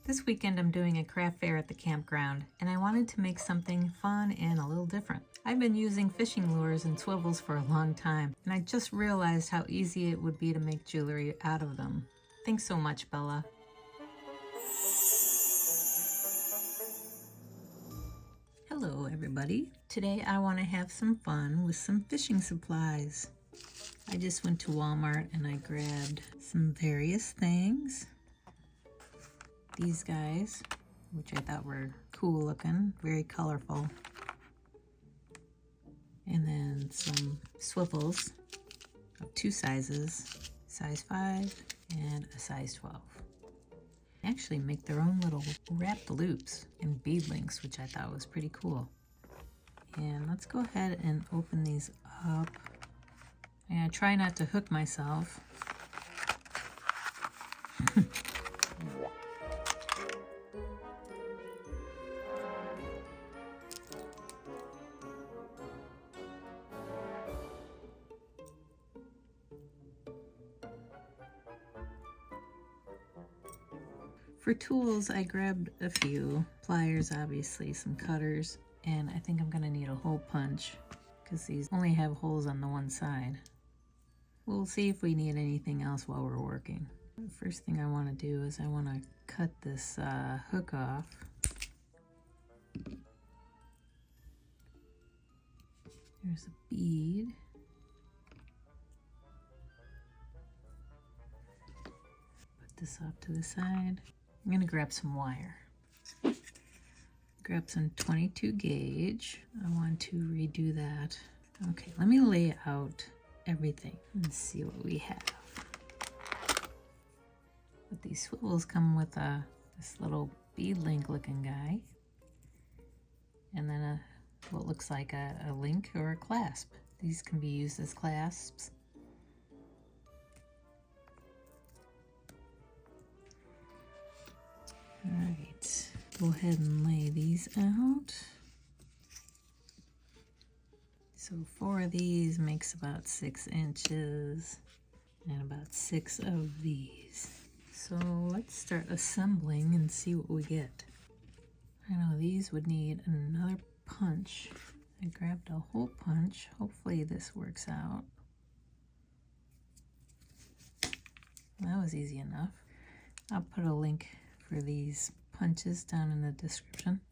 This weekend I'm doing a craft fair at the campground, and I wanted to make something fun and a little different. I've been using fishing lures and swivels for a long time, and I just realized how easy it would be to make jewelry out of them. Thanks so much, Bella. Hello everybody. Today I want to have some fun with some fishing supplies. I just went to Walmart and I grabbed some various things. These guys, which I thought were cool looking, very colorful. And then some swivels of two sizes, size 5 and a size 12. They actually make their own little wrapped loops and bead links, which I thought was pretty cool. And let's go ahead and open these up. I'm gonna try not to hook myself. For tools, I grabbed a few. Pliers, obviously, some cutters, and I think I'm gonna need a hole punch because these only have holes on the one side. We'll see if we need anything else while we're working. The first thing I wanna do is I wanna cut this hook off. There's a bead. Put this off to the side. I'm gonna grab some wire. Grab some 22 gauge. I want to redo that. Okay, let me lay out everything and see what we have. But these swivels come with this little bead link looking guy. And then what looks like a link or a clasp. These can be used as clasps. All right, go ahead and lay these out. So 4 of these makes about 6 inches and about 6 of these. So let's start assembling and see what we get. I know these would need another punch. I grabbed a hole punch. Hopefully this works out. That was easy enough. I'll put a link for these punches down in the description.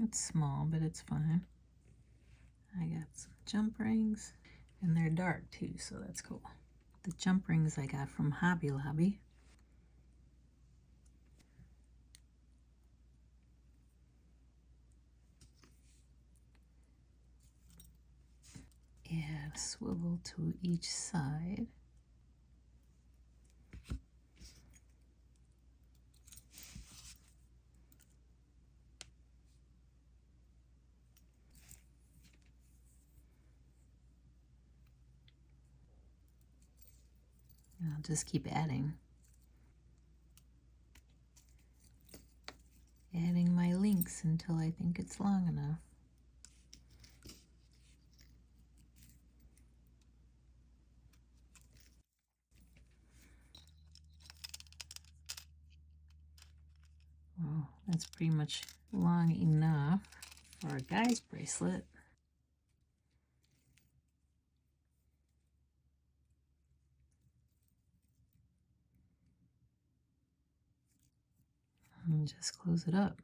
It's small, but it's fine. I got some jump rings, and they're dark too, so that's cool. The jump rings I got from Hobby Lobby. Add a swivel to each side. And I'll just keep adding. Adding my links until I think it's long enough. Well, that's pretty much long enough for a guy's bracelet. And just close it up.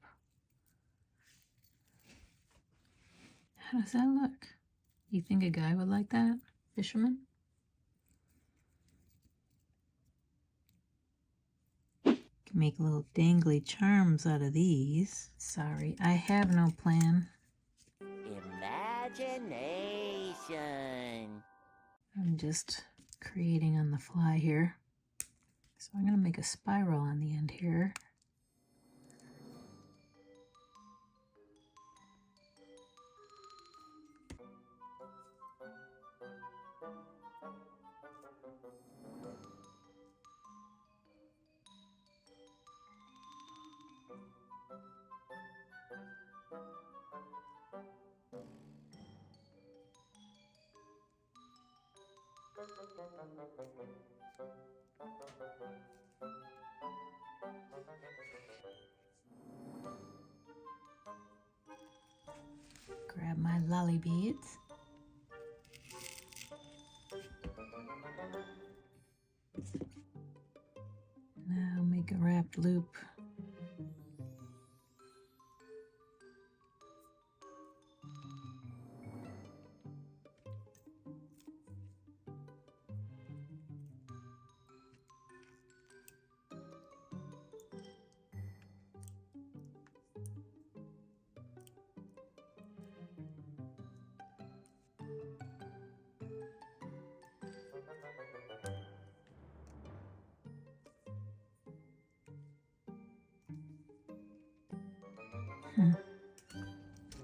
How does that look? You think a guy would like that? Fisherman? Can make little dangly charms out of these. Sorry, I have no plan. Imagination. I'm just creating on the fly here. So I'm gonna make a spiral on the end here. Grab my lolly beads. Now make a wrapped loop.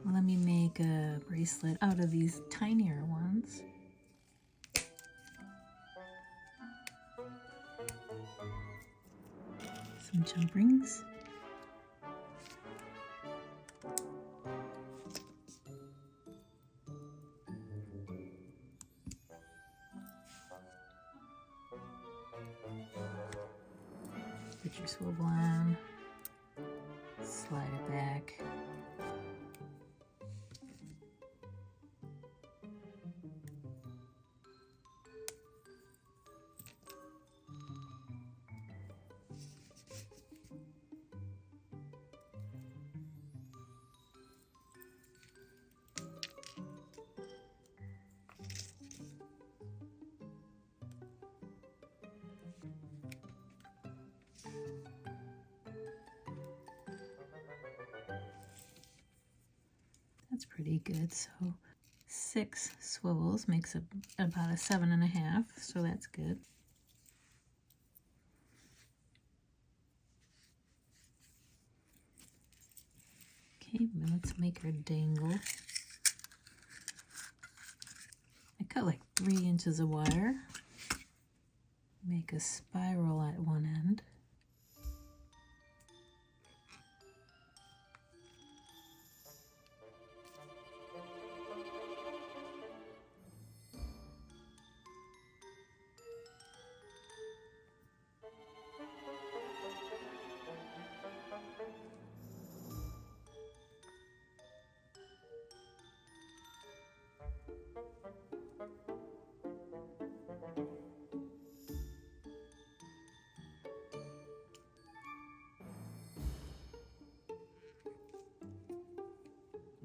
Well, let me make a bracelet out of these tinier ones. Some jump rings. Put your swivel on. Slide it back. That's pretty good. So 6 swivels makes about a 7.5, so that's good. Okay, let's make her dangle. I cut like 3 inches of wire. Make a spiral at one end.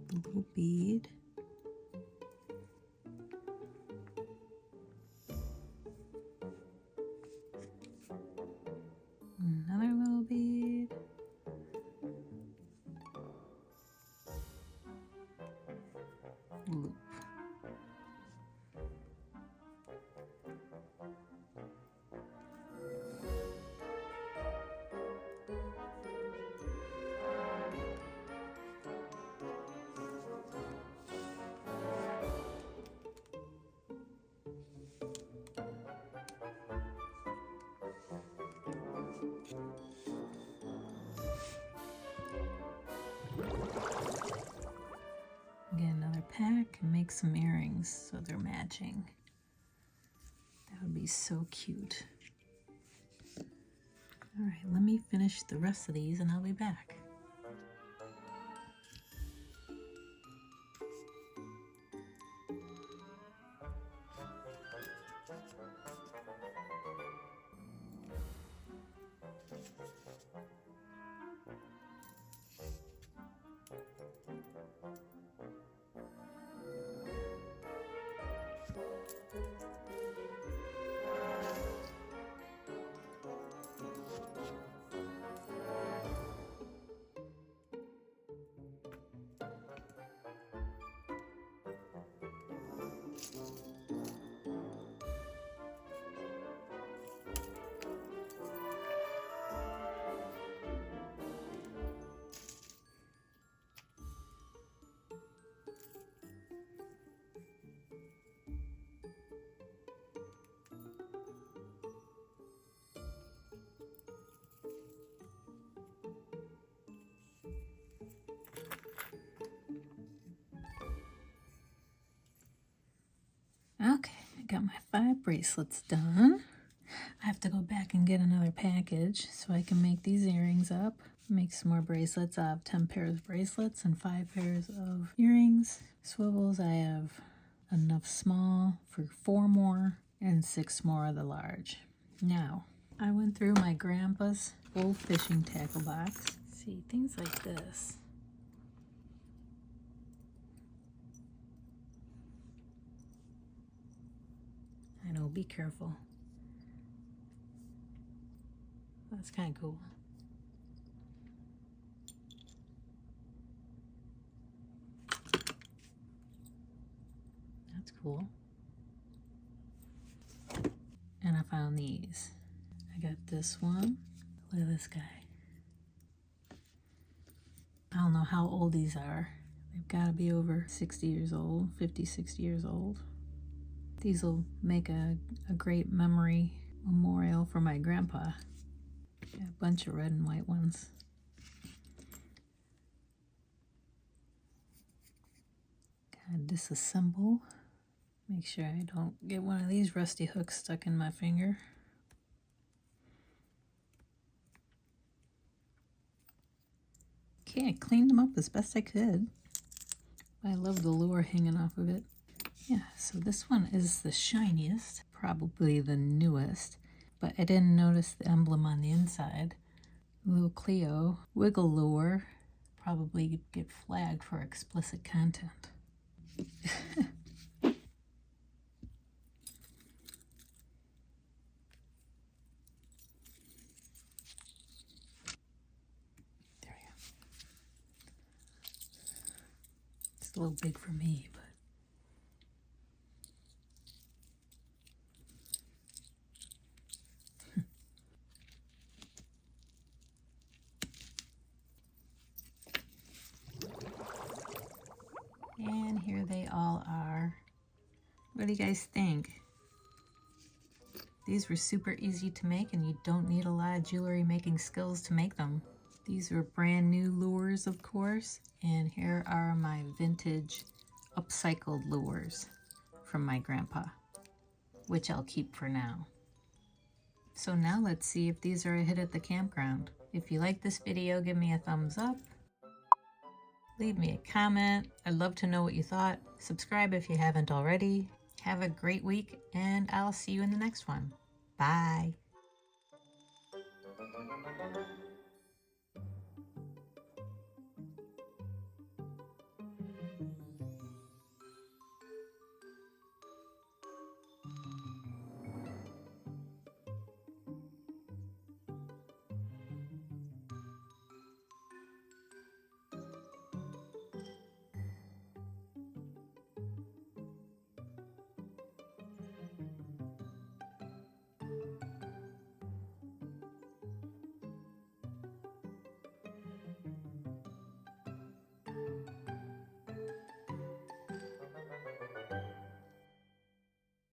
A little bead. Another little bead. Loop. Get another pack and make some earrings so they're matching. That would be so cute. All right, let me finish the rest of these and I'll be back. Okay, I got my 5 bracelets done. I have to go back and get another package so I can make these earrings up. Make some more bracelets. I have 10 pairs of bracelets and 5 pairs of earrings. Swivels, I have enough small for 4 more and 6 more of the large. Now, I went through my grandpa's old fishing tackle box. See, things like this. I know, be careful. That's kind of cool. That's cool. And I found these. I got this one. Look at this guy. I don't know how old these are. They've got to be over 60 years old, 50, 60 years old. These will make a great memory memorial for my grandpa. Got a bunch of red and white ones. Gotta disassemble. Make sure I don't get one of these rusty hooks stuck in my finger. Okay, I cleaned them up as best I could. I love the lure hanging off of it. Yeah, so this one is the shiniest, probably the newest, but I didn't notice the emblem on the inside. Little Cleo wiggle lure, probably get flagged for explicit content. A little big for me, but and here they all are. What do you guys think? These were super easy to make, and you don't need a lot of jewelry making skills to make them. These are brand new lures, of course, and here are my vintage upcycled lures from my grandpa, which I'll keep for now. So now let's see if these are a hit at the campground. If you like this video, give me a thumbs up. Leave me a comment. I'd love to know what you thought. Subscribe if you haven't already. Have a great week, and I'll see you in the next one. Bye.